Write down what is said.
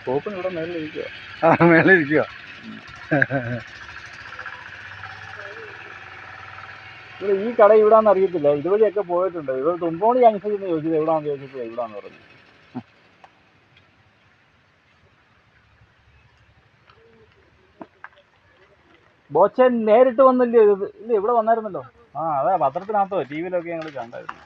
കോപ്പൻ ഇവിടെ മേളിലിരിക്കുക. മേളിലിരിക്കുക. ഇവിടെ ഈ കട ഇവിടാന്ന് അറിയത്തില്ല. ഇതുവഴിയൊക്കെ പോയിട്ടുണ്ട്. ഇവിടെ തുമ്പോണി ജംഗ്ഷനിൽ നിന്ന് ചോദിച്ചത് എവിടാന്ന് ചോദിച്ചപ്പോൾ എവിടാന്ന് പറഞ്ഞു. ബോച്ചൻ നേരിട്ട് വന്നില്ലേ? ഇല്ല, ഇവിടെ വന്നായിരുന്നല്ലോ. ആ അതെ, പത്രത്തിനകത്തോ ടി വിയിലൊക്കെ ഞങ്ങൾ കണ്ടായിരുന്നു.